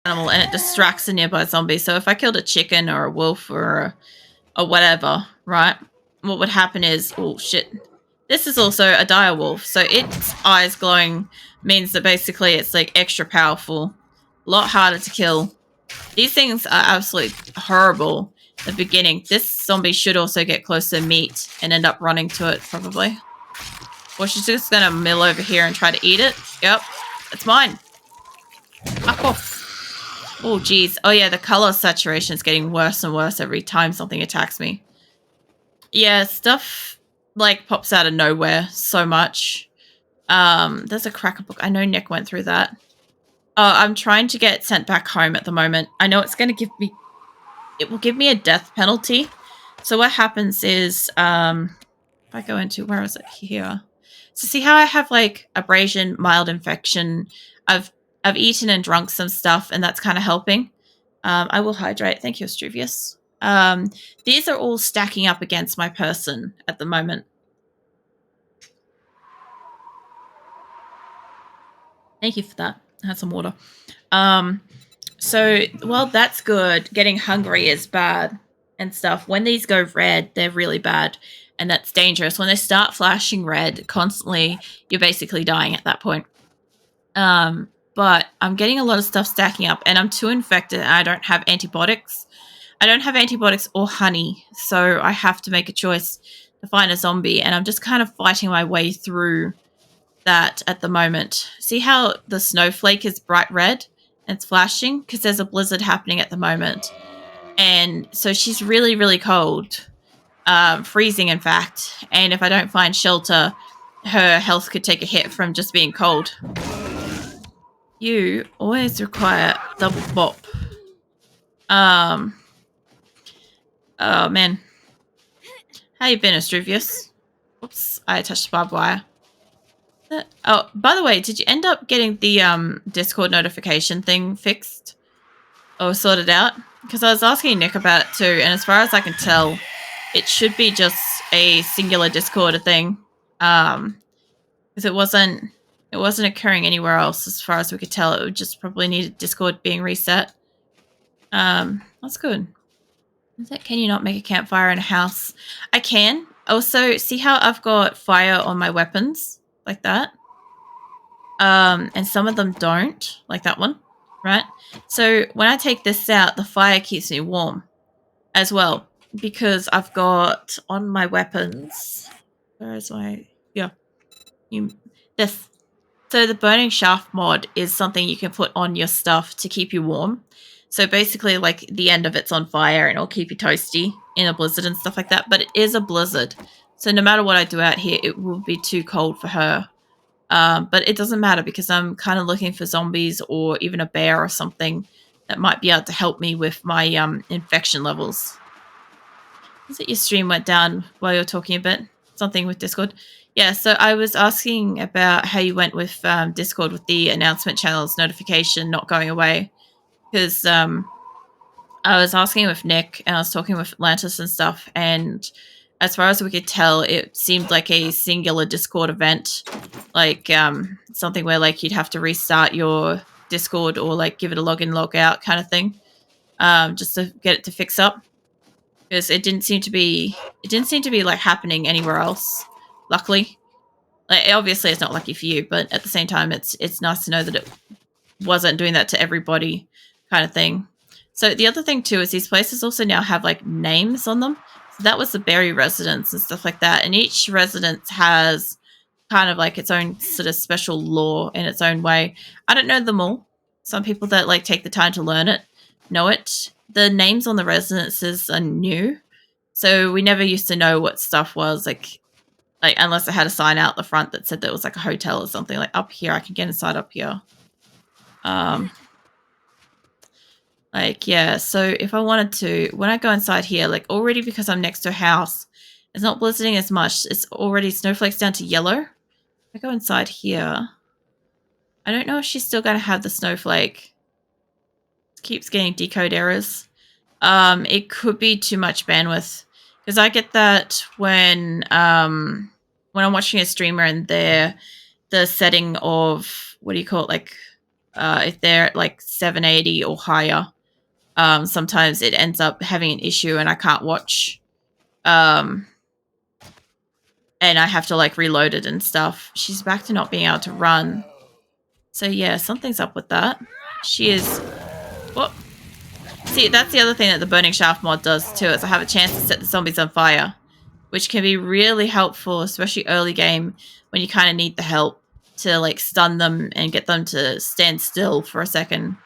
animal and it distracts a nearby zombie. So if I killed a chicken or a wolf or whatever, right? What would happen is, oh shit, this is also a dire wolf, so its eyes glowing means that basically it's like extra powerful, a lot harder to kill. These things are absolutely horrible at the beginning. This zombie should also get close to meat and end up running to it probably. Or she's just gonna mill over here and try to eat it. Yep, it's mine. Fuck off. Oh, geez. Oh, yeah, the color saturation is getting worse and worse every time something attacks me. Yeah, stuff, like, pops out of nowhere so much. There's a cracker book. I know Nick went through that. Oh, I'm trying to get sent back home at the moment. I know it's going to give me... It will give me a death penalty. So what happens is, if I go into... Where is it? Here. So see how I have, like, abrasion, mild infection. I've eaten and drunk some stuff, and that's kind of helping. I will hydrate. Thank you, Astruvius. These are all stacking up against my person at the moment. Thank you for that. I had some water. So, well, that's good. Getting hungry is bad and stuff. When these go red, they're really bad, and that's dangerous. When they start flashing red constantly, you're basically dying at that point. But I'm getting a lot of stuff stacking up, and I'm too infected, and I don't have antibiotics. I don't have antibiotics or honey, so I have to make a choice to find a zombie, and I'm just kind of fighting my way through that at the moment. See how the snowflake is bright red and it's flashing? Because there's a blizzard happening at the moment. And so she's really, really cold. Freezing, in fact. And if I don't find shelter, her health could take a hit from just being cold. You always require double bop. Oh, man. How you been, Astruvius? Oops, I touched barbed wire. Oh, by the way, did you end up getting the Discord notification thing fixed? Or sorted out? Because I was asking Nick about it too, and as far as I can tell, it should be just a singular Discord thing. Because it wasn't occurring anywhere else as far as we could tell. It would just probably need Discord being reset. That's good. Can you not make a campfire in a house? I can. Also, see how I've got fire on my weapons? Like that. And some of them don't. Like that one. Right? So when I take this out, the fire keeps me warm. As well. Because I've got on my weapons... Where is my... Yeah. This. So the burning shaft mod is something you can put on your stuff to keep you warm. So basically, like, the end of it's on fire and it'll keep you toasty in a blizzard and stuff like that. But it is a blizzard. So no matter what I do out here, it will be too cold for her. But it doesn't matter because I'm kind of looking for zombies or even a bear or something that might be able to help me with my infection levels. Is it your stream went down while you were talking a bit? Something with Discord? Yeah, so I was asking about how you went with Discord with the announcement channels notification not going away. Because I was asking with Nick and I was talking with Atlantis and stuff, and as far as we could tell, it seemed like a singular Discord event. Like something where like you'd have to restart your Discord or like give it a login, log out kind of thing. Just to get it to fix up. Because it didn't seem to be like happening anywhere else. Luckily, like obviously it's not lucky for you, but at the same time, it's nice to know that it wasn't doing that to everybody, kind of thing. So the other thing too is these places also now have like names on them. So that was the Berry residence and stuff like that, and each residence has kind of like its own sort of special lore in its own way. I don't know them all. Some people that like take the time to learn it know it. The names on the residences are new, so we never used to know what stuff was like unless I had a sign out the front that said there was like a hotel or something. Like up here, I can get inside up here. Like yeah. So if I wanted to, when I go inside here, like already because I'm next to a house, it's not blizzarding as much. It's already snowflakes down to yellow. If I go inside here, I don't know if she's still gonna have the snowflake. It keeps getting decode errors. It could be too much bandwidth because I get that when I'm watching a streamer and the setting of what do you call it, like If they're at like 780 or higher, sometimes it ends up having an issue and I can't watch. And I have to like reload it and stuff. She's back to not being able to run. So yeah, something's up with that. She is... What? See, that's the other thing that the Burning Shaft mod does too, is I have a chance to set the zombies on fire, which can be really helpful, especially early game when you kind of need the help to like stun them and get them to stand still for a second.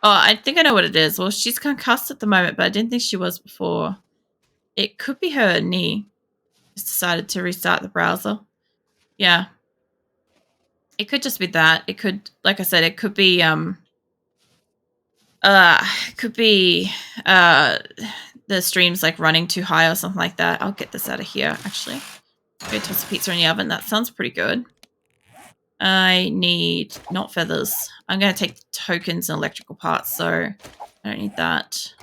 Oh, I think I know what it is. Well, she's concussed at the moment, but I didn't think she was before. It could be her knee. Just decided to restart the browser. Yeah. It could just be that. It could, like I said, it could be, could be, the stream's like running too high or something like that. I'll get this out of here, actually. Go toss a pizza in the oven. That sounds pretty good. I need not feathers. I'm going to take tokens and electrical parts, so I don't need that.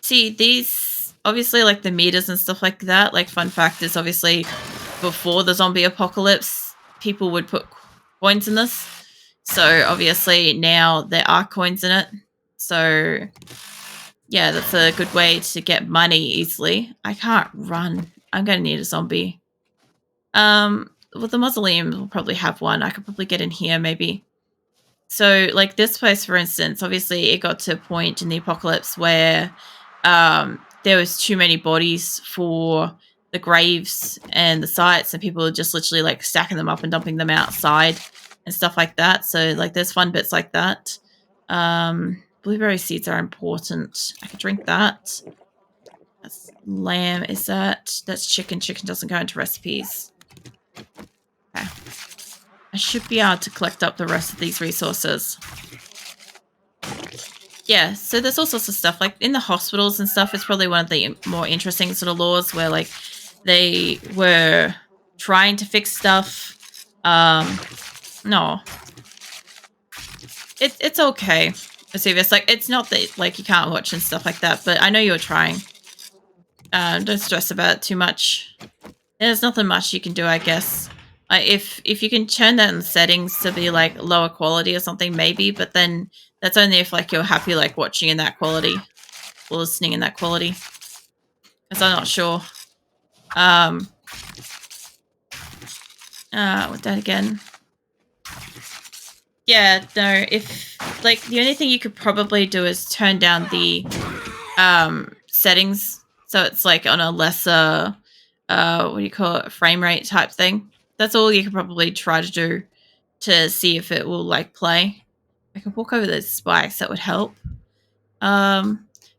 See, these, obviously, like the meters and stuff like that, like fun fact is obviously before the zombie apocalypse, people would put coins in this. So obviously now there are coins in it. So yeah, that's a good way to get money easily. I can't run. I'm going to need a zombie. Well, the mausoleum will probably have one. I could probably get in here maybe. So like this place, for instance, obviously it got to a point in the apocalypse where there was too many bodies for the graves and the sites, and people were just literally like stacking them up and dumping them outside and stuff like that. So like there's fun bits like that. Blueberry seeds are important. I could drink that. That's lamb. Is that? That's chicken. Chicken doesn't go into recipes. Okay. I should be able to collect up the rest of these resources. Yeah, so there's all sorts of stuff. Like in the hospitals and stuff, it's probably one of the more interesting sort of laws where like they were trying to fix stuff. No. It's okay. Vesuvius, like it's not that like you can't watch and stuff like that, but I know you're trying. Don't stress about it too much. There's nothing much you can do, I guess. If you can turn that in the settings to be like lower quality or something, maybe, but then that's only if like you're happy like watching in that quality or listening in that quality. Because I'm not sure. With that again. Yeah, no, if like the only thing you could probably do is turn down the settings so it's like on a lesser what do you call it, frame rate type thing. That's all you could probably try to do to see if it will like play. I could walk over those spikes, that would help. But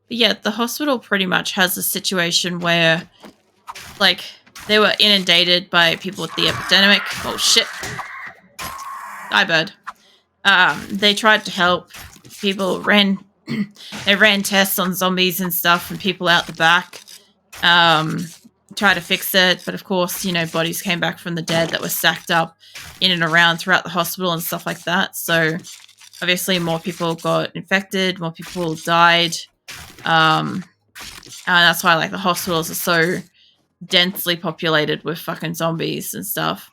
yeah, the hospital pretty much has a situation where like they were inundated by people with the epidemic. Oh shit. Die bird. They tried to help. People ran they ran tests on zombies and stuff and people out the back. Try to fix it, but of course, you know, bodies came back from the dead that were stacked up in and around throughout the hospital and stuff like that. So obviously more people got infected, more people died. And that's why like the hospitals are so densely populated with fucking zombies and stuff.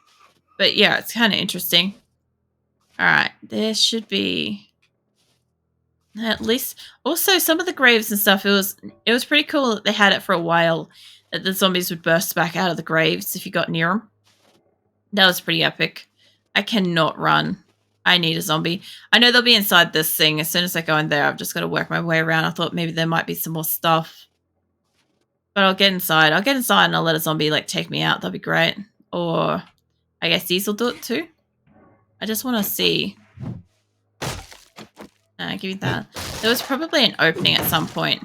But yeah, it's kind of interesting. All right, there should be at least also some of the graves and stuff. It was pretty cool that they had it for a while, that the zombies would burst back out of the graves if you got near them. That was pretty epic. I cannot run. I need a zombie. I know they'll be inside this thing. As soon as I go in there, I've just got to work my way around. I thought maybe there might be some more stuff. But I'll get inside. I'll get inside and I'll let a zombie like take me out. That'll be great. Or I guess these will do it too. I just want to see. Give me that. There was probably an opening at some point.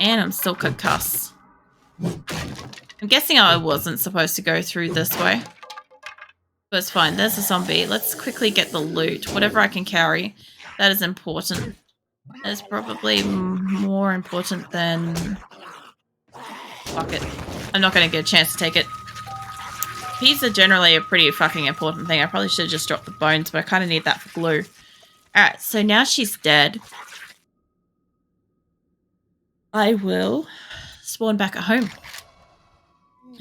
And I'm still concussed. I'm guessing I wasn't supposed to go through this way. But it's fine. There's a zombie. Let's quickly get the loot. Whatever I can carry. That is important. That is probably more important than... Fuck it. I'm not going to get a chance to take it. Peas are generally a pretty fucking important thing. I probably should have just dropped the bones, but I kind of need that for glue. Alright, so now she's dead. I will spawn back at home.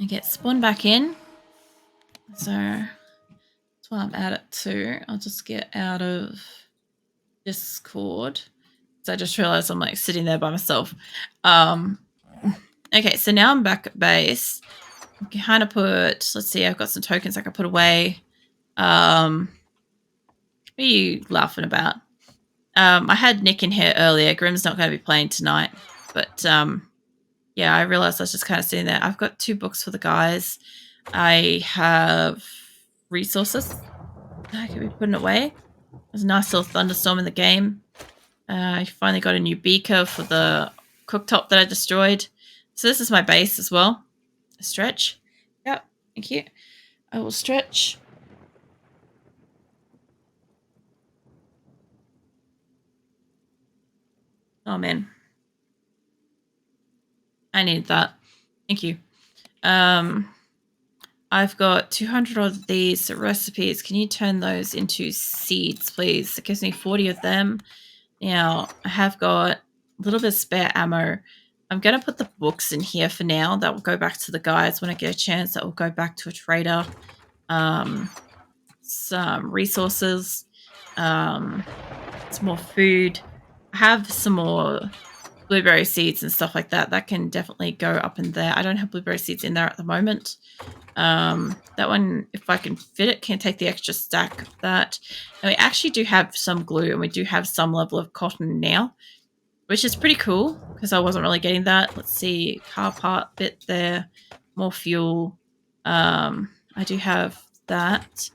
I get spawned back in. So, That's why I'm at it too. I'll just get out of Discord. So I just realized I'm like sitting there by myself. Okay, so now I'm back at base. I can kind of put, let's see, I've got some tokens I can put away. What are you laughing about? I had Nick in here earlier. Grim's not going to be playing tonight. But yeah, I realized I was just kind of sitting there. I've got 2 books for the guys. I have resources that I could be putting away. There's a nice little thunderstorm in the game. I finally got a new beaker for the cooktop that I destroyed. So this is my base as well. A stretch. Yep, thank you. I will stretch. Oh man. I need that. Thank you. I've got 200 of these recipes. Can you turn those into seeds, please? It gives me 40 of them. Now, I have got a little bit of spare ammo. I'm going to put the books in here for now. That will go back to the guys when I get a chance. That will go back to a trader. Some resources. Some more food. I have some more blueberry seeds and stuff like that. That can definitely go up in there. I don't have blueberry seeds in there at the moment. That one, if I can fit it, can take the extra stack of that. And we actually do have some glue and we do have some level of cotton now, which is pretty cool because I wasn't really getting that. Let's see, car part bit there, more fuel. I do have that.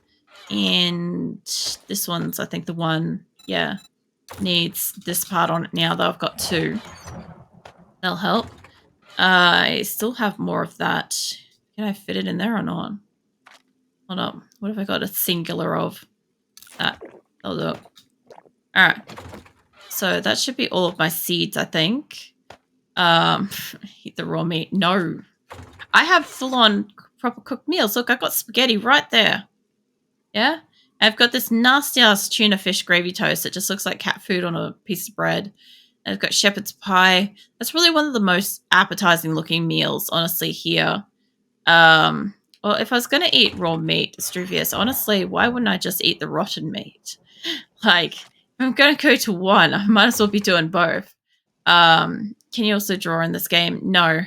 And this one's, I think, the one, yeah, needs this part on it now that I've got 2. That'll help. I still have more of that. Can I fit it in there or not? Hold up. What have I got a singular of? That. That'll do it. Alright. So that should be all of my seeds, I think. Eat the raw meat. No. I have full-on proper cooked meals. Look, I've got spaghetti right there. Yeah? I've got this nasty-ass tuna fish gravy toast that just looks like cat food on a piece of bread. And I've got shepherd's pie. That's really one of the most appetizing-looking meals, honestly, here. Well, if I was going to eat raw meat, Struvius, honestly, why wouldn't I just eat the rotten meat? Like, if I'm going to go to one, I might as well be doing both. Can you also draw in this game? No,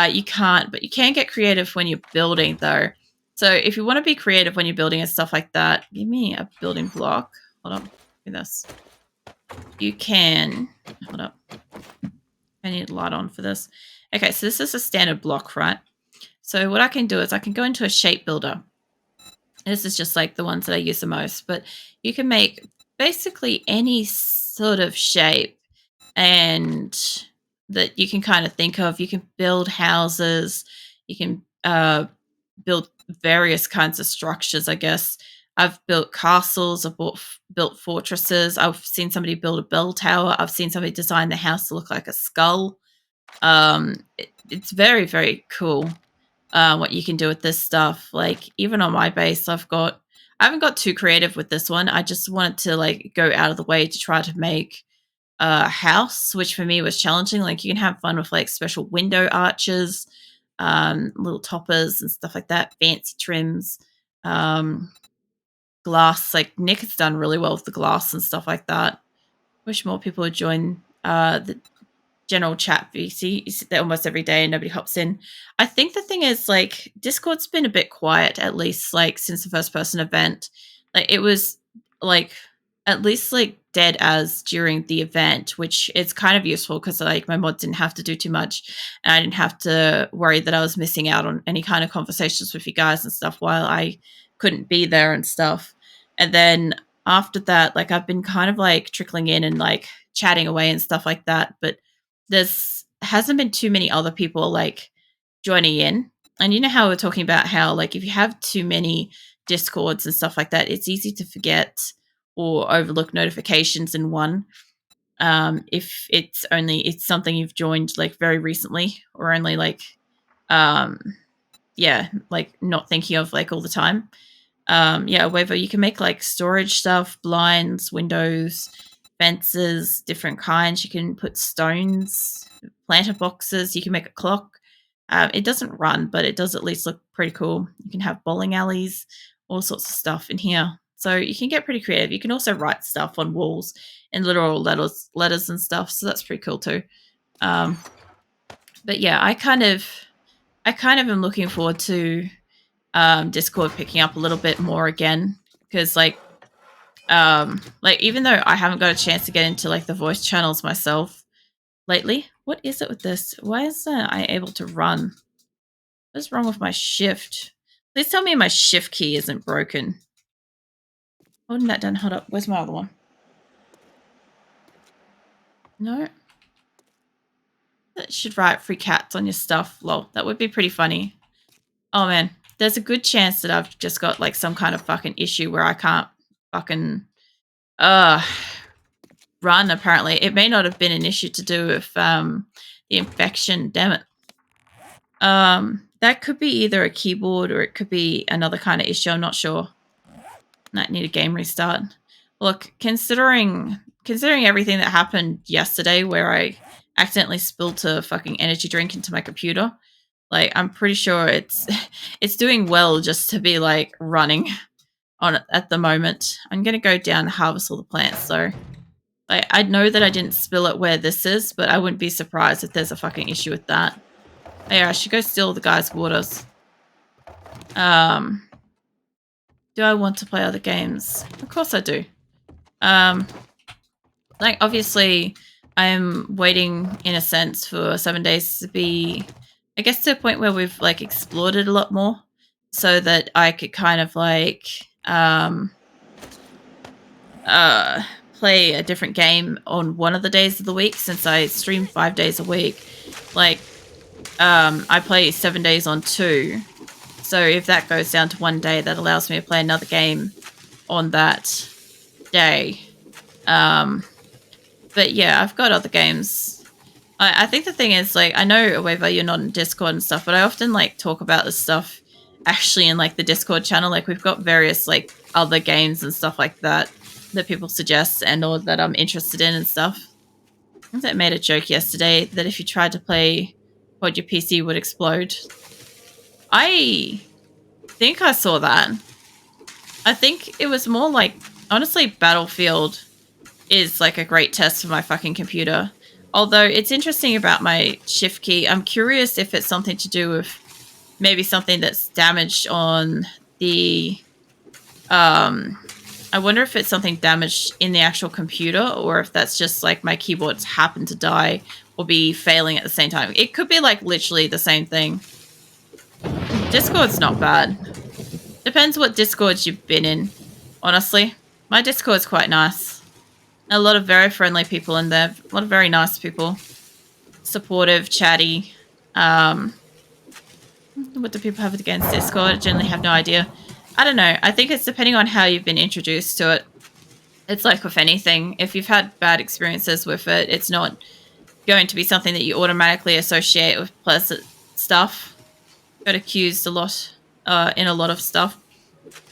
you can't, but you can get creative when you're building, though. So if you want to be creative when you're building and stuff like that, give me a building block. Hold on, do this. You can, hold up. I need light on for this. Okay, so this is a standard block, right? So what I can do is I can go into a shape builder. This is just like the ones that I use the most, but you can make basically any sort of shape and that you can kind of think of. You can build houses. You can build various kinds of structures, I guess. I've built castles. I've built fortresses. I've seen somebody build a bell tower. I've seen somebody design the house to look like a skull. It's very, very cool. What you can do with this stuff. Like even on my base, I haven't got too creative with this one. I just wanted to like go out of the way to try to make a house, which for me was challenging. Like you can have fun with like special window arches, little toppers and stuff like that, fancy trims, glass. Like Nick has done really well with the glass and stuff like that. Wish more people would join the general chat. You sit there almost every day and nobody hops in. I think the thing is like Discord's been a bit quiet, at least like since the first person event. Like it was like at least like dead as during the event, which is kind of useful because like my mods didn't have to do too much and I didn't have to worry that I was missing out on any kind of conversations with you guys and stuff while I couldn't be there and stuff. And then after that, like I've been kind of like trickling in and like chatting away and stuff like that, but there's hasn't been too many other people like joining in. And you know how we're talking about how like if you have too many discords and stuff like that, it's easy to forget or overlook notifications in one. If it's something you've joined like very recently or only like yeah, like not thinking of like all the time. Yeah, whether you can make like storage stuff, blinds, windows, fences, different kinds. You can put stones, planter boxes. You can make a clock. It doesn't run, but it does at least look pretty cool. You can have bowling alleys, all sorts of stuff in here. So you can get pretty creative. You can also write stuff on walls in literal letters and stuff. So that's pretty cool too. But yeah, I kind of am looking forward to Discord picking up a little bit more again, because like even though I haven't got a chance to get into like the voice channels myself lately. What is it with this? Why isn't I able to run? What's wrong with my shift? Please tell me my shift key isn't broken. Holding that down. Hold up. Where's my other one? No. That should write free cats on your stuff. Lol. That would be pretty funny. Oh man. There's a good chance that I've just got like some kind of fucking issue where I can't fucking run, apparently. It may not have been an issue to do with the infection. Damn it. That could be either a keyboard or it could be another kind of issue. I'm not sure. Might need a game restart. Look, considering everything that happened yesterday where I accidentally spilled a fucking energy drink into my computer, like I'm pretty sure it's doing well just to be like running on it at the moment. I'm gonna go down and harvest all the plants though. Like I know that I didn't spill it where this is, but I wouldn't be surprised if there's a fucking issue with that. Oh, yeah, I should go steal the guy's waters. Do I want to play other games? Of course I do. Like obviously I'm waiting in a sense for 7 days to be, I guess, to a point where we've like explored it a lot more, so that I could kind of like play a different game on one of the days of the week, since I stream 5 days a week. Like I play 7 days on 2. So if that goes down to 1 day, that allows me to play another game on that day. But yeah, I've got other games. I think the thing is, like, I know, Weaver, you're not in Discord and stuff, but I often, like, talk about this stuff actually in, like, the Discord channel. Like, we've got various, like, other games and stuff like that people suggest and or that I'm interested in and stuff. I think that made a joke yesterday that if you tried to play Pod, your PC would explode. I think I saw that. I think it was more like, honestly, Battlefield is like a great test for my fucking computer. Although it's interesting about my shift key. I'm curious if it's something to do with maybe something that's damaged on the... I wonder if it's something damaged in the actual computer, or if that's just like my keyboards happen to die or be failing at the same time. It could be like literally the same thing. Discord's not bad. Depends what Discords you've been in, honestly. My Discord's quite nice. A lot of very friendly people in there. A lot of very nice people. Supportive, chatty. What do people have against Discord? I generally have no idea. I don't know. I think it's depending on how you've been introduced to it. It's like with anything. If you've had bad experiences with it, it's not going to be something that you automatically associate with pleasant stuff. Got accused a lot in a lot of stuff.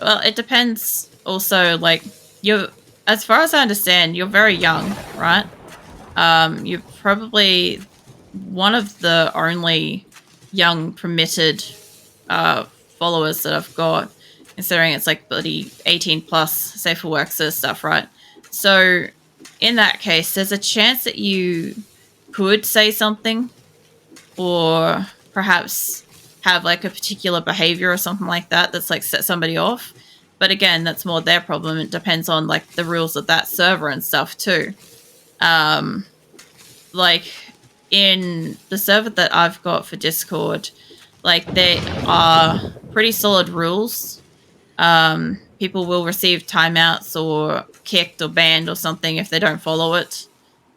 Well, it depends also, like, you're, as far as I understand, you're very young, right? You're probably one of the only young permitted followers that I've got, considering it's like bloody 18 plus, safe for work sort of stuff, right? So in that case, there's a chance that you could say something, or perhaps have like a particular behavior or something like that that's like set somebody off. But again, that's more their problem. It depends on like the rules of that server and stuff too. Like in the server that I've got for Discord, like there are pretty solid rules. People will receive timeouts or kicked or banned or something if they don't follow it.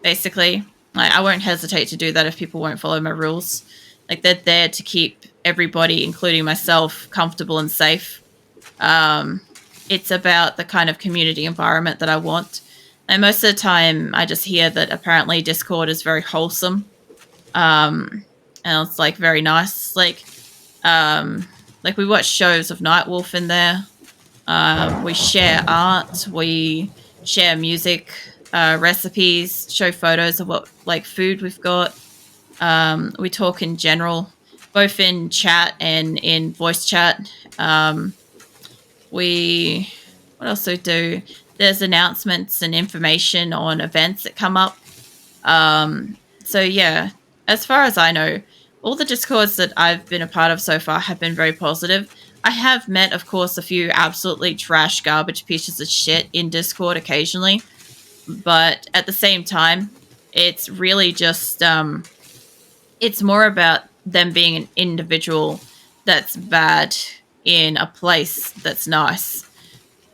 Basically, like, I won't hesitate to do that if people won't follow my rules. Like, they're there to keep everybody, including myself, comfortable and safe. It's about the kind of community environment that I want. And most of the time, I just hear that apparently Discord is very wholesome. And it's, like, very nice. Like, we watch shows of Nightwolf in there. We share art. We share music, recipes, show photos of what, like, food we've got. We talk in general, both in chat and in voice chat. What else do we do? There's announcements and information on events that come up. So yeah, as far as I know, all the discords that I've been a part of so far have been very positive. I have met, of course, a few absolutely trash garbage pieces of shit in Discord occasionally, but at the same time, it's really just it's more about them being an individual that's bad in a place that's nice.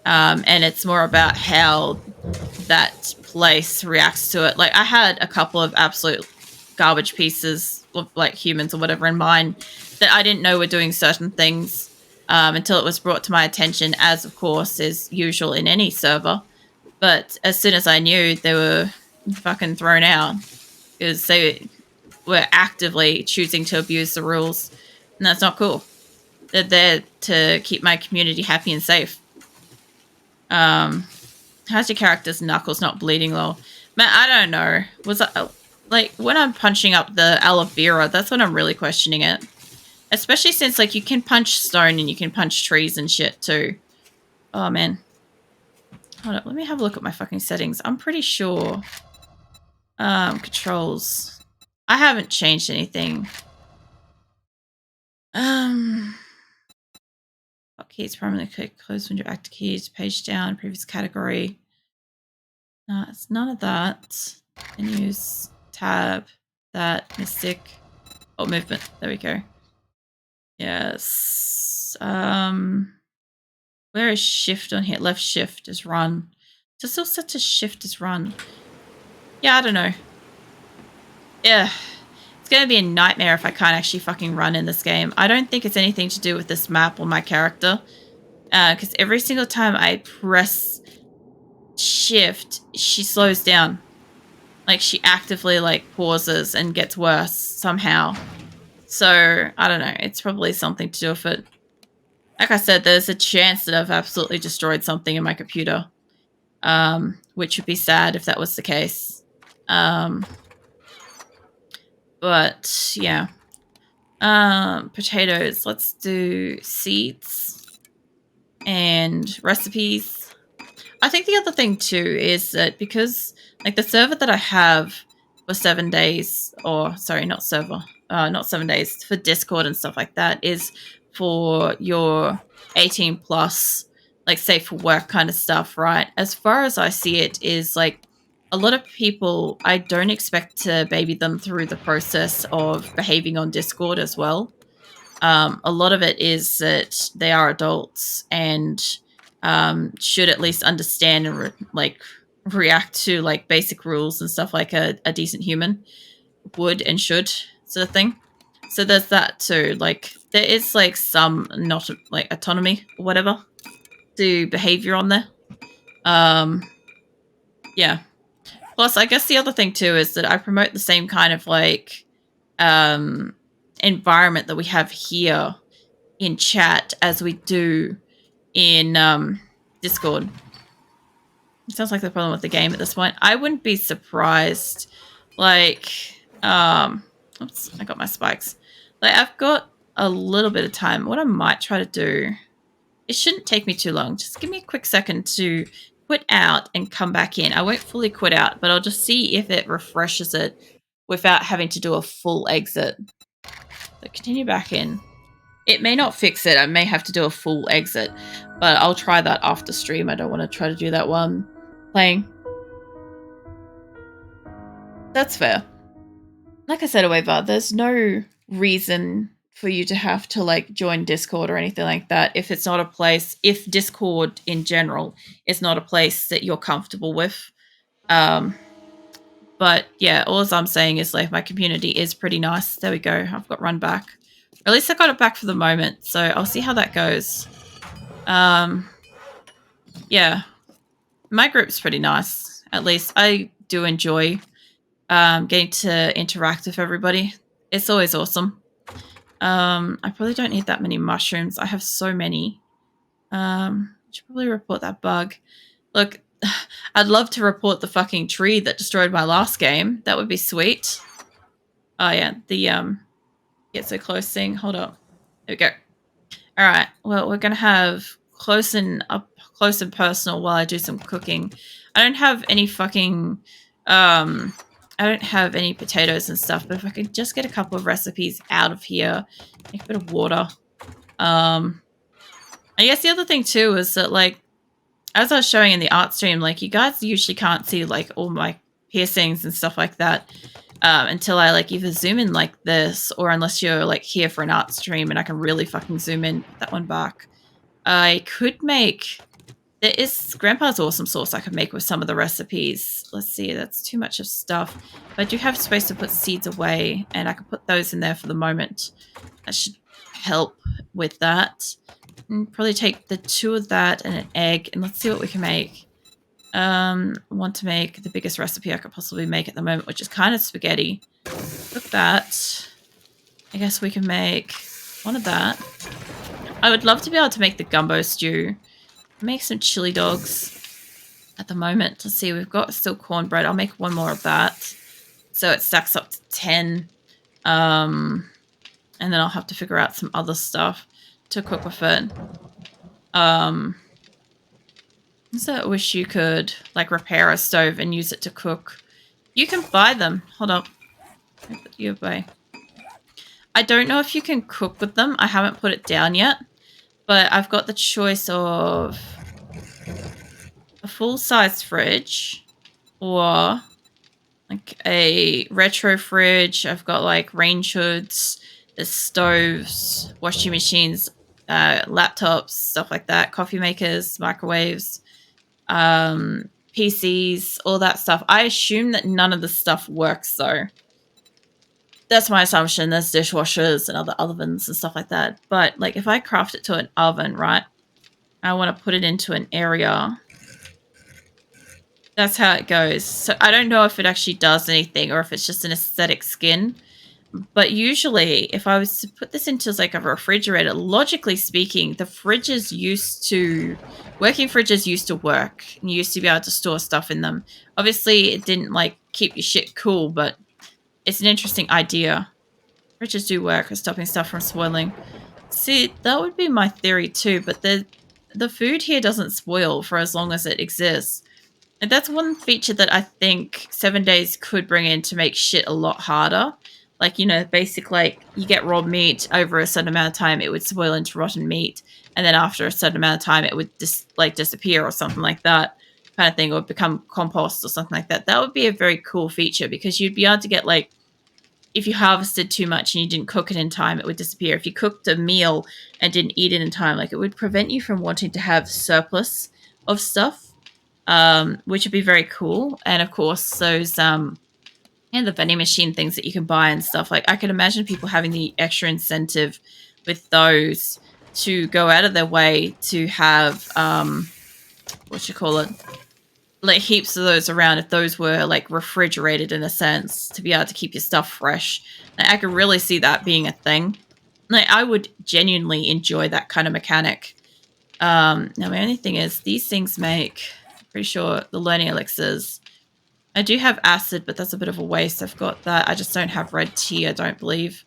And it's more about how that place reacts to it. Like I had a couple of absolute garbage pieces of like humans or whatever in mine that I didn't know were doing certain things until it was brought to my attention, as of course is usual in any server. But as soon as I knew, they were fucking thrown out because they were actively choosing to abuse the rules, and that's not cool. They're there to keep my community happy and safe. How's your character's knuckles not bleeding low? Man, I don't know. Was that like when I'm punching up the aloe vera? That's when I'm really questioning it. Especially since like you can punch stone and you can punch trees and shit too. Oh man, hold up. Let me have a look at my fucking settings. I'm pretty sure. Controls. I haven't changed anything. Hotkeys permanently click close window active keys, page down, previous category. No, it's none of that. Menus, tab, that, mystic. Oh, movement. There we go. Yes. Where is shift on here? Left shift is run. Is it still set to shift as run? Yeah, I don't know. Yeah. It's going to be a nightmare if I can't actually fucking run in this game. I don't think it's anything to do with this map or my character. Because every single time I press shift, she slows down. Like, she actively, like, pauses and gets worse somehow. So, I don't know. It's probably something to do with it. Like I said, there's a chance that I've absolutely destroyed something in my computer. Which would be sad if that was the case. But, yeah. Potatoes. Let's do seeds. And recipes. I think the other thing too is that because like the server that I have for 7 days, or sorry, not 7 days for Discord and stuff like that, is for your 18 plus, like safe for work kind of stuff, right? As far as I see it, is like a lot of people, I don't expect to baby them through the process of behaving on Discord as well. A lot of it is that they are adults and should at least understand and react to like basic rules and stuff like a decent human would and should, sort of thing. So there's that too. Like there is like some not like autonomy or whatever to behavior on there. Yeah. Plus, I guess the other thing too is that I promote the same kind of like environment that we have here in chat as we do in Discord. It sounds like the problem with the game at this point. I wouldn't be surprised. Like, oops, I got my spikes. Like, I've got a little bit of time. What I might try to do, it shouldn't take me too long. Just give me a quick second to quit out and come back in. I won't fully quit out, but I'll just see if it refreshes it without having to do a full exit. So continue back in. It may not fix it. I may have to do a full exit, but I'll try that after stream. I don't want to try to do that while I'm playing. That's fair. Like I said, however, there's no reason for you to have to like join Discord or anything like that if it's not a place, if Discord in general is not a place that you're comfortable with. But yeah, all I'm saying is like my community is pretty nice. There we go. I've got run back. Or at least I got it back for the moment. So I'll see how that goes. Yeah. My group's pretty nice. At least I do enjoy getting to interact with everybody. It's always awesome. I probably don't need that many mushrooms. I have so many. Should probably report that bug. Look, I'd love to report the fucking tree that destroyed my last game. That would be sweet. Oh yeah, the get so close thing. Hold up. There we go. All right. Well, we're gonna have close and personal while I do some cooking. I don't have any fucking I don't have any potatoes and stuff, but if I could just get a couple of recipes out of here, make a bit of water. I guess the other thing too is that, like, as I was showing in the art stream, like, you guys usually can't see like all my piercings and stuff like that until I like either zoom in like this, or unless you're like here for an art stream and I can really fucking zoom in. Put that one back. I could make, there is Grandpa's awesome sauce I could make with some of the recipes. Let's see, that's too much of stuff. But I do have space to put seeds away, and I can put those in there for the moment. That should help with that. And probably take the 2 of that and an egg, and let's see what we can make. I want to make the biggest recipe I could possibly make at the moment, which is kind of spaghetti. Cook that. I guess we can make 1 of that. I would love to be able to make the gumbo stew. Make some chili dogs at the moment. Let's see, we've got still cornbread. I'll make 1 more of that, so it stacks up to 10. And then I'll have to figure out some other stuff to cook with it. So I wish you could like repair a stove and use it to cook. You can buy them. Hold up. I'll put you away. I don't know if you can cook with them. I haven't put it down yet. But I've got the choice of a full-size fridge or like a retro fridge. I've got like range hoods, there's stoves, washing machines, laptops, stuff like that, coffee makers, microwaves, PCs, all that stuff. I assume that none of the stuff works though. That's my assumption. There's dishwashers and other ovens and stuff like that. But like if I craft it to an oven, right? I want to put it into an area. That's how it goes. So I don't know if it actually does anything or if it's just an aesthetic skin. But usually if I was to put this into like a refrigerator, logically speaking, the fridges working fridges used to work. And you used to be able to store stuff in them. Obviously it didn't like keep your shit cool, but it's an interesting idea. Fridges do work for stopping stuff from spoiling. See, that would be my theory too, but the food here doesn't spoil for as long as it exists. And that's one feature that I think 7 Days could bring in to make shit a lot harder. Like, you know, basic, like, you get raw meat over a certain amount of time, it would spoil into rotten meat. And then after a certain amount of time, it would disappear or something like that. Kind of thing, or become compost or something like that. That would be a very cool feature because you'd be able to get like, if you harvested too much and you didn't cook it in time, it would disappear. If you cooked a meal and didn't eat it in time, like it would prevent you from wanting to have surplus of stuff, which would be very cool. And of course, those the vending machine things that you can buy and stuff. Like I could imagine people having the extra incentive with those to go out of their way to have like heaps of those around if those were like refrigerated in a sense to be able to keep your stuff fresh. Like, I could really see that being a thing. Like I would genuinely enjoy that kind of mechanic. Now my only thing is these things make, I'm pretty sure, the learning elixirs. I do have acid, but that's a bit of a waste. I've got that. I just don't have red tea, I don't believe.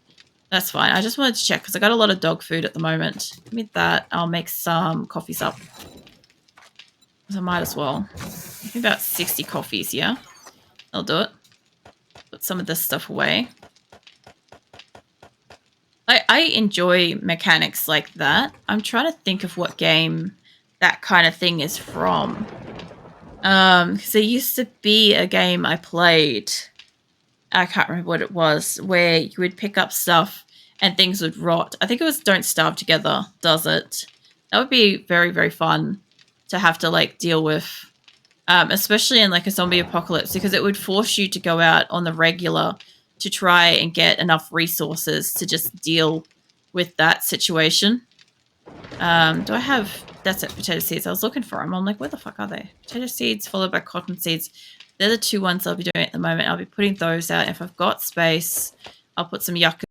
That's fine. I just wanted to check because I got a lot of dog food at the moment. Give me that. I'll make some coffees up. I might as well. About 60 coffees, yeah? I'll do it. Put some of this stuff away. I enjoy mechanics like that. I'm trying to think of what game that kind of thing is from. Because there used to be a game I played. I can't remember what it was. Where you would pick up stuff and things would rot. I think it was Don't Starve Together, does it? That would be very, very fun to have to like deal with, especially in like a zombie apocalypse, because it would force you to go out on the regular to try and get enough resources to just deal with that situation. Do I have, that's it, potato seeds. I was looking for them. I'm like, where the fuck are they? Potato seeds followed by cotton seeds. They're the 2 ones I'll be doing at the moment. I'll be putting those out. If I've got space, I'll put some yucca